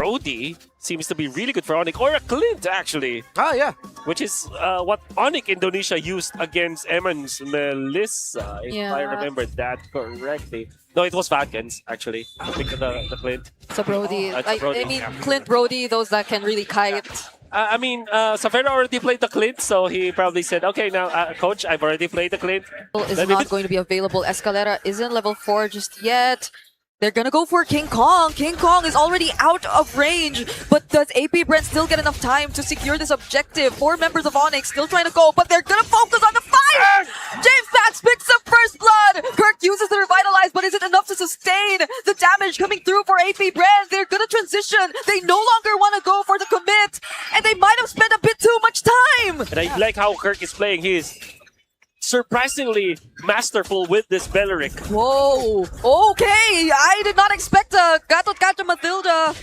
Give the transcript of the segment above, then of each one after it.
Brody seems to be really good for ONIC, or a Clint actually. Ah, yeah. Which is what ONIC Indonesia used against Eman's Melissa, if I remember that correctly. No, it was Falcons, actually. I think the Clint. So Brody, Brody, I mean, yeah. Clint, Brody, those that can really kite. I mean, Savera already played the Clint, so he probably said, okay, now, coach, I've already played the Clint. Is not going to be available. Escalera isn't level 4 just yet. They're gonna go for King Kong. King Kong is already out of range, but does APBR still get enough time to secure this objective? 4 members of ONIC still trying to go, but they're gonna focus on the fight! James Pax picks up first blood! Kirk uses the Revitalize, but is it enough to sustain the damage coming through for APBR? They're gonna transition. They no longer want to go for the commit, and they might have spent a bit too much time! And I like how Kirk is playing. He is surprisingly masterful with this Belleric. Whoa! Okay! I did not expect Gatot Kacha Matilda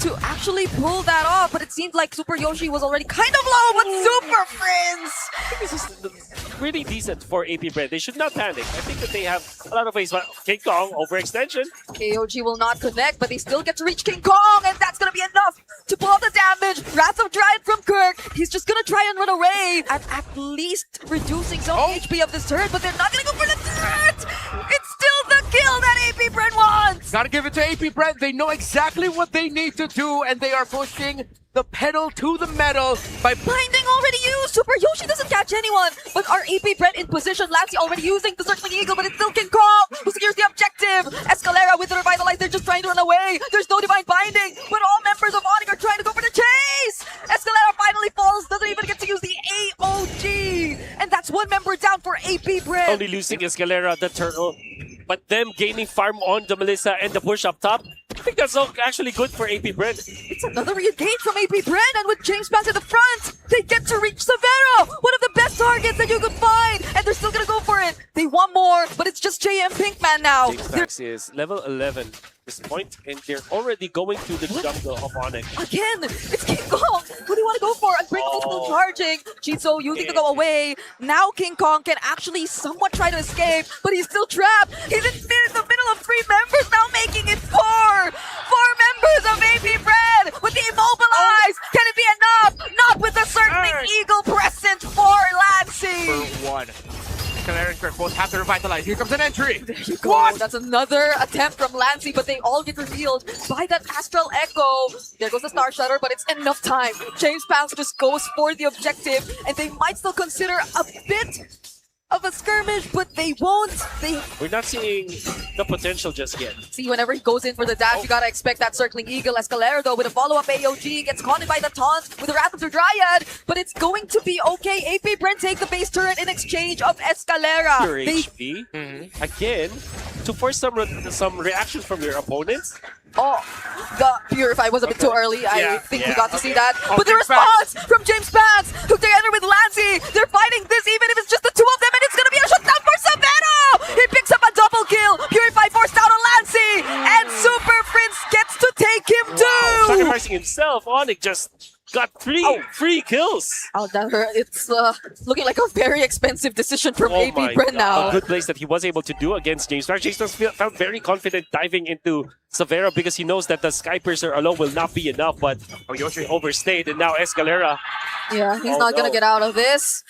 to actually pull that off, but it seemed like Super Yoshi was already kind of low, but Super Friends! This is really decent for APBR. They should not panic. I think that they have a lot of ways. King Kong, overextension. KOG will not connect, but they still get to reach King Kong, and that's gonna be enough to pull out the damage. Wrath of Giant from Kirk. He's just gonna try and run away, at least reducing some HP of this turret, but they're not gonna go for the turret! It's still the kill that APBR wants! Gotta give it to APBR. They know exactly what they need to do, and they are pushing the pedal to the metal by Blinding already used! Super Yoshi doesn't catch anyone! But are APBR in position? Lancey already using the Circling Eagle, but it's still King Kong who secures the objective! Escalera with the Revitalize, they're just trying to run away! There's no Divine Binding, but all members of ONIC are trying to go for the chase! Escalera finally falls, doesn't even get to use the AOG! And that's 1 member down for APBR! Only losing Escalera, the turtle. But them gaining farm on the Melissa and the push up top, I think that's actually good for APBR. It's another re-engage from APBR, and with James Pax at the front, they get to reach Severo! One of the best targets that you could find! And they're still gonna go for it! They want more, but it's just JM Pinkman now! James Pax is level 11 at this point, and they're already going to the jungle of ONIC. Again, it's King Kong! Who do you want to go for? Unbreakable still charging. Chizo using to go away. Now King Kong can actually somewhat try to escape, but he's still trapped. He's in the middle of 3 members, now making it 4! 4 members of APBR with the Immobilize! Can it be enough? Not with the Circling Eagle present for Lancey! for 1. Escalera and Kirk both have to revitalize. Here comes an entry. There you go. What? That's another attempt from Lancey, but they all get revealed by that Astral Echo. There goes the Star Shutter, but it's enough time. James Pax just goes for the objective, and they might still consider a bit of a skirmish, but they won't. We're not seeing the potential just yet. See, whenever he goes in for the dash, you gotta expect that Circling Eagle. Escalera, though, with a follow-up AOG, gets caught by the taunt with the Wrath of the Dryad, but it's going to be okay. AP take the base turret in exchange of Escalera. Your HP, again, to force some reactions from your opponents. Oh, the Purify was a bit too early. I think we got to see that. Oh, But the James response from James Pax, who together with Lancey, they're fighting this even if it's just the 2 of them, and it's gonna be a shutdown for Severo! He picks up a double kill. Purify forced out on Lancey, and Super Prince gets to take him too! Sacrificing himself, ONIC just got 3 free kills. Oh, that hurt. It's looking like a very expensive decision from APBR now. A good place that he was able to do against James Pax. James Pax felt very confident diving into Severo because he knows that the Sky Piercer alone will not be enough, but Yoshi overstayed, and now Escalera. Yeah, he's not gonna get out of this.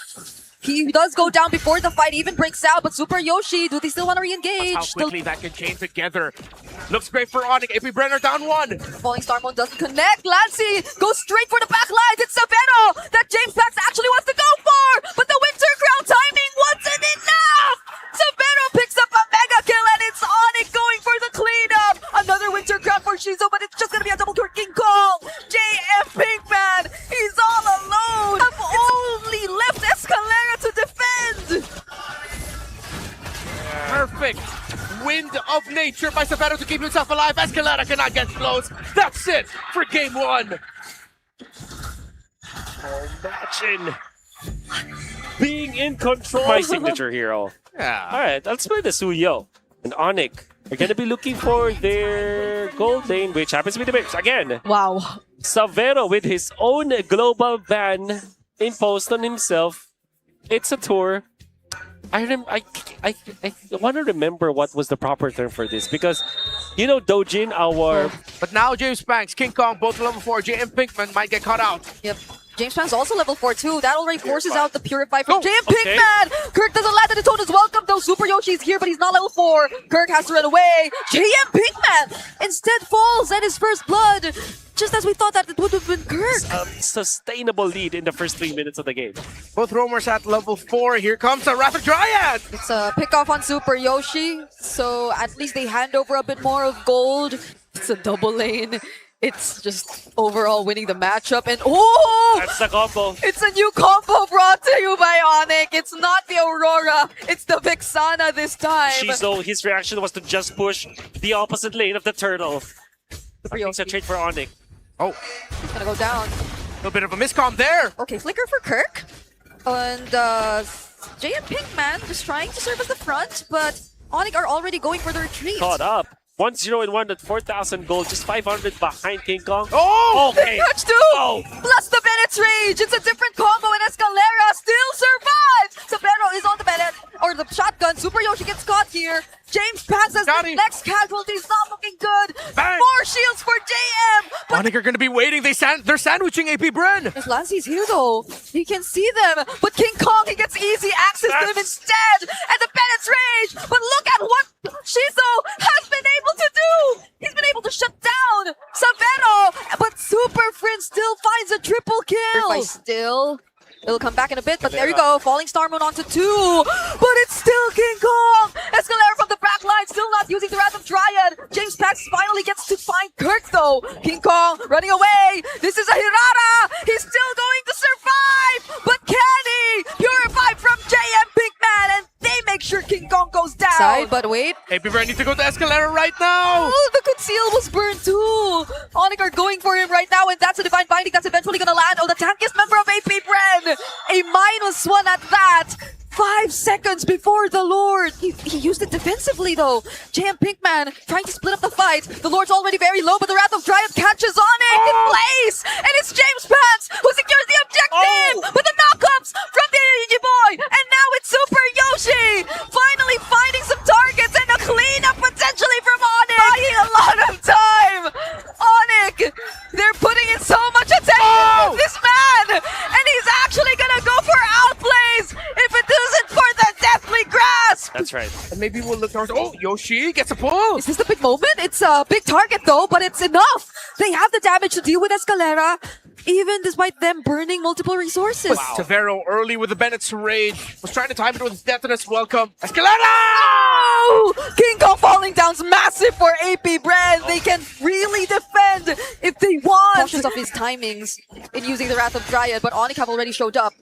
He does go down before the fight even breaks out, but Super Yoshi, do they still want to re-engage? How quickly that can chain together. Looks great for ONIC. APBR are down 1. Falling Star Moon doesn't connect. Lancey goes straight for the back lines. It's Severo that James Pax actually wants to go for, but the Winter Crown timing wasn't enough! Severo picks up a mega kill, and it's ONIC going for the cleanup! Another Winter Crown for Shizo, but it's just gonna be a double kill. King Kong! JF Pinkman! He's all alone! I've only left Escalera to defend! Perfect. Wind of nature by Severo to keep himself alive. Escalera cannot get close. That's it for game 1. Imagine being in control. My signature hero. Yeah. Alright, let's play the Suyo. And ONIC are gonna be looking for their gold lane, which happens to be the Bips. Again, Wow. Savero with his own global ban imposed on himself. It's a tour. I want to remember what was the proper term for this because, you know, Dojin, our But now James Banks, King Kong, both level 4. JM Pinkman might get caught out. Yep. James Pan's also level 4 too. That already forces out the Purify from JM okay. Pinkman! Kirk doesn't land and the tone is welcome though. Super Yoshi's here, but he's not level 4. Kirk has to run away. JM Pinkman instead falls at his first blood. Just as we thought that it would have been Kirk. sustainable lead in the first 3 minutes of the game. Both roamers at level 4. Here comes the Rapid Dryad! It's a pick off on Super Yoshi, so at least they hand over a bit more of gold. It's a double lane. It's just overall winning the matchup, and oh! That's the combo. It's a new combo brought to you by ONIC. It's not the Aurora, it's the Vexana this time. Shizo, his reaction was to just push the opposite lane of the turtle. Super It's a Yoshi. trade for ONIC. Oh, He's gonna go down. a little bit of a miscomm there. Okay, flicker for Kirk. And JM Pinkman just trying to serve as the front, but ONIC are already going for the retreat. Caught up. 1-0-1 at 4,000 gold, just 500 behind King Kong. Oh! Okay. Touch two! Oh. Plus the Bennett's Rage! It's a different combo and Escalera still survives! Sabero is on the Bennett, or the shotgun. Super Yoshi gets caught here. James passes Got the him. next casualties, not looking good. Bang. More shields for JM! But ONIC are going to be waiting. They're sandwiching AP BREN. there's Lancey's here though. He can see them, but King Kong, he gets easy access to them instead! And the Bennett's Rage! But look at what Shizo has been able to do! He's been able to shut down Savero, but Super Friend still finds a triple kill! Still, it'll come back in a bit, but there you go. Falling Star Moon onto 2, but it's still King Kong! Escalera from the back line, still not using the Wrath of Dryad. James Pax finally gets to find Kirk though. King Kong running away. This is a Hirara! He's still going to survive! But can he? Purify from JM Pinkman, and they make sure King Kong goes down. Side, but wait. AP BREN need to go to Escalera right now. Oh, the conceal was burned too. ONIC are going for him right now, and that's a divine binding that's eventually gonna land. Oh, the tankiest member of AP BREN. A -1 at that. 5 seconds before the Lord. He used it defensively though. JM Pinkman trying to split up the fight. The Lord's already very low, but the Wrath of Dryad catches ONIC in place. And it's James Pants who secures the objective with the knockups from the Yugi Boy. And now it's Super Yoshi finally finding some targets and a cleanup potentially from ONIC. Buying a lot of time. ONIC, they're putting in so much attention to this man. And he's actually gonna go for outplays if it isn't for the Deathly Grasp. That's right. And maybe we'll look towards. Oh, Yoshi gets a pull. Is this the big moment? It's a big target though, but it's enough. They have the damage to deal with Escalera, even despite them burning multiple resources. Savero early with the Bennett's Rage. Was trying to time it with his deathness. Welcome. Escalera! Oh! King Kong falling down's massive for AP BREN. They can really defend if they want. Cautious of his timings in using the Wrath of Dryad, but ONIC have already showed up.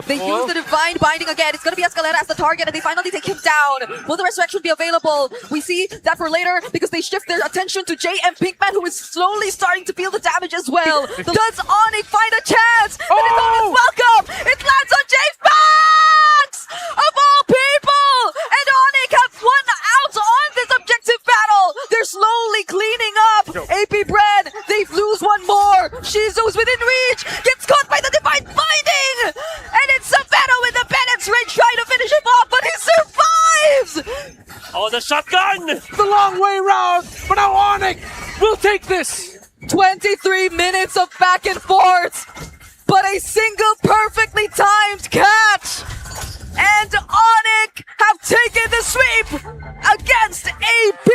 They use the Divine Binding again. It's going to be Escalera as the target, and they finally take him down. Will the Resurrection be available? We see that for later because they shift their attention to JM Pinkman, who is slowly starting to feel the damage as well. Does ONIC find a chance? But it's almost welcome! It lands on James Pax! Of all people! And ONIC have won out on this objective battle! They're slowly cleaning up! AP BREN, they lose one more! Shizu's within reach! Gets caught by the Divine Binding! And it's Savero with the Bennett's Rage trying to finish him off, but he survives! Oh, the shotgun! The long way round. But now ONIC will take this. 23 minutes of back and forth, but a single perfectly timed catch! And ONIC have taken the sweep against AP